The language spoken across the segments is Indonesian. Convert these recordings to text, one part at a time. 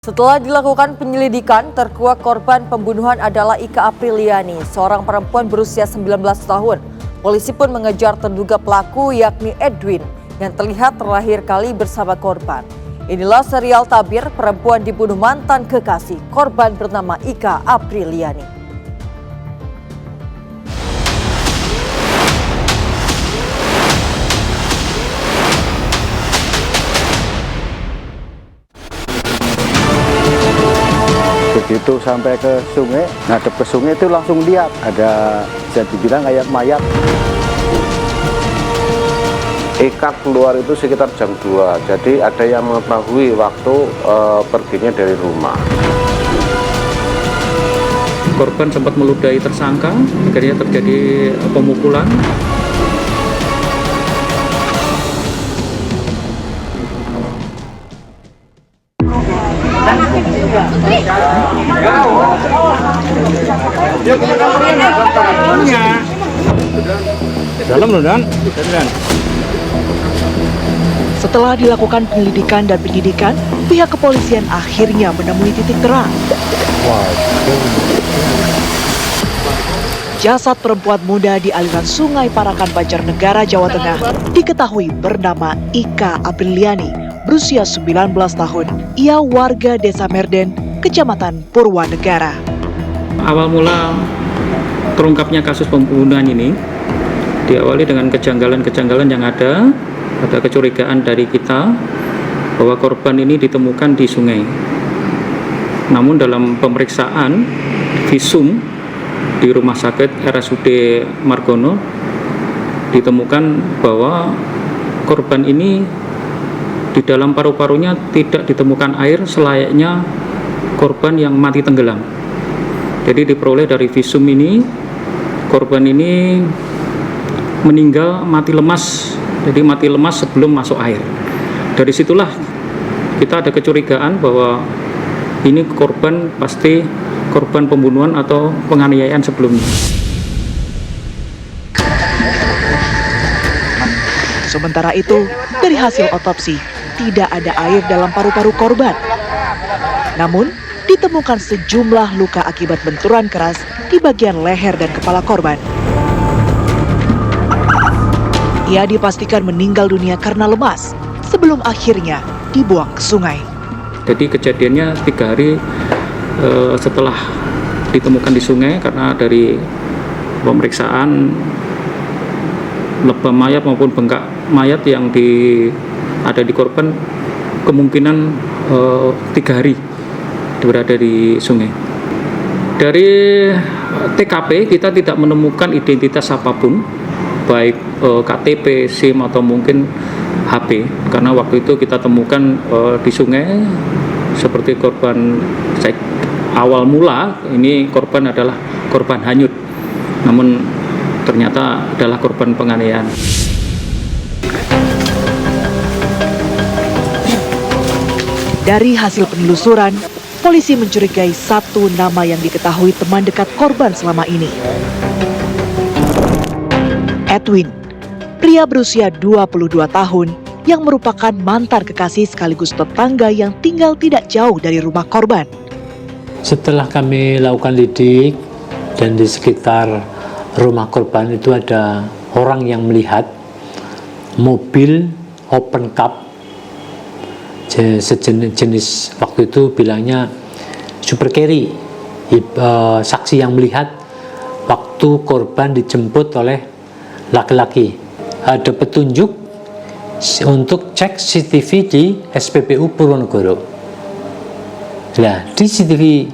Setelah dilakukan penyelidikan, terkuak korban pembunuhan adalah Ika Apriliani, seorang perempuan berusia 19 tahun. Polisi pun mengejar terduga pelaku yakni Edwin yang terlihat terakhir kali bersama korban. Inilah serial tabir perempuan dibunuh mantan kekasih. Korban bernama Ika Apriliani. Begitu sampai ke sungai, ngadep ke sungai itu langsung lihat ada, bisa dibilang kayak mayat. Ika keluar itu sekitar jam 2, jadi ada yang mengetahui waktu perginya dari rumah. Korban sempat meludahi tersangka, akhirnya terjadi pemukulan. Setelah dilakukan penyelidikan dan penyidikan, pihak kepolisian akhirnya menemui titik terang. Jasad perempuan muda di aliran Sungai Parakan, Banjarnegara, Jawa Tengah diketahui bernama Ika Apriliani, berusia 19 tahun. Ia warga Desa Merden, Kecamatan Purwanegara. Awal mula terungkapnya kasus pembunuhan ini diawali dengan kejanggalan-kejanggalan yang ada kecurigaan dari kita bahwa korban ini ditemukan di sungai. Namun dalam pemeriksaan visum di Rumah Sakit RSUD Margono ditemukan bahwa korban ini di dalam paru-parunya tidak ditemukan air selayaknya korban yang mati tenggelam. Jadi diperoleh dari visum ini, korban ini meninggal mati lemas. Jadi mati lemas sebelum masuk air. Dari situlah kita ada kecurigaan bahwa ini korban pasti korban pembunuhan atau penganiayaan sebelumnya. Sementara itu, dari hasil otopsi, tidak ada air dalam paru-paru korban. Namun, ditemukan sejumlah luka akibat benturan keras di bagian leher dan kepala korban. Ia dipastikan meninggal dunia karena lemas sebelum akhirnya dibuang ke sungai. Jadi kejadiannya 3 hari setelah ditemukan di sungai karena dari pemeriksaan lebam mayat maupun bengkak mayat yang ada di korban kemungkinan 3 hari berada di sungai. Dari TKP kita tidak menemukan identitas apapun, baik KTP, SIM atau mungkin HP, karena waktu itu kita temukan di sungai seperti korban awal mula ini korban adalah korban hanyut, namun ternyata adalah korban penganiayaan. Dari hasil penelusuran, polisi mencurigai satu nama yang diketahui teman dekat korban selama ini. Edwin, pria berusia 22 tahun yang merupakan mantan kekasih sekaligus tetangga yang tinggal tidak jauh dari rumah korban. Setelah kami lakukan lidik dan di sekitar rumah korban itu ada orang yang melihat mobil open cab sejenis waktu itu bilangnya super carry. Saksi yang melihat waktu korban dijemput oleh laki-laki. Ada petunjuk untuk cek CCTV di SPBU Purwanegara. Nah, di CCTV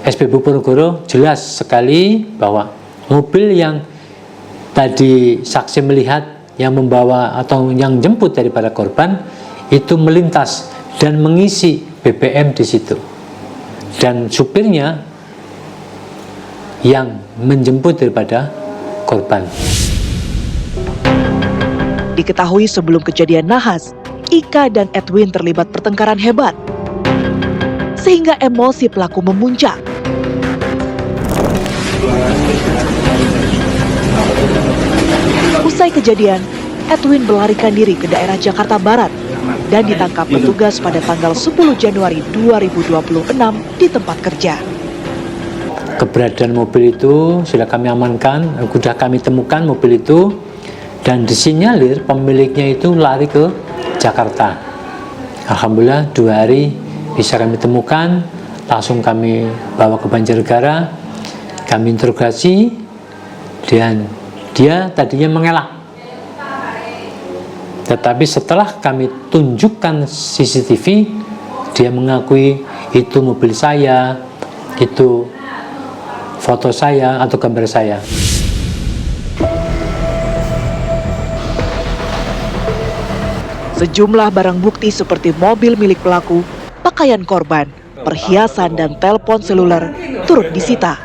SPBU Purwanegara jelas sekali bahwa mobil yang tadi saksi melihat yang membawa atau yang jemput daripada korban itu melintas dan mengisi BBM di situ. Dan supirnya yang menjemput daripada korban. Diketahui sebelum kejadian nahas, Ika dan Edwin terlibat pertengkaran hebat, sehingga emosi pelaku memuncak. Usai kejadian, Edwin melarikan diri ke daerah Jakarta Barat dan ditangkap petugas pada tanggal 10 Januari 2026 di tempat kerja. Keberadaan mobil itu sudah kami amankan, sudah kami temukan mobil itu, dan disinyalir pemiliknya itu lari ke Jakarta. Alhamdulillah 2 hari bisa kami temukan, langsung kami bawa ke Banjarnegara, kami interogasi, dan dia tadinya mengelak. Tetapi setelah kami tunjukkan CCTV, dia mengakui itu mobil saya, itu foto saya atau gambar saya. Sejumlah barang bukti seperti mobil milik pelaku, pakaian korban, perhiasan dan telepon seluler turut disita.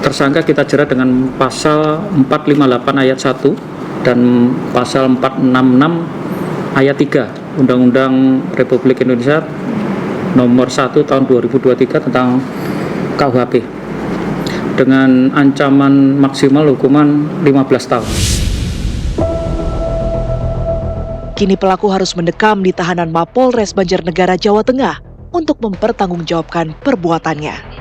Tersangka kita jerat dengan pasal 458 ayat 1 dan pasal 466 ayat 3 Undang-Undang Republik Indonesia nomor 1 tahun 2023 tentang KUHP dengan ancaman maksimal hukuman 15 tahun. Kini pelaku harus mendekam di tahanan Mapolres Banjarnegara, Jawa Tengah untuk mempertanggungjawabkan perbuatannya.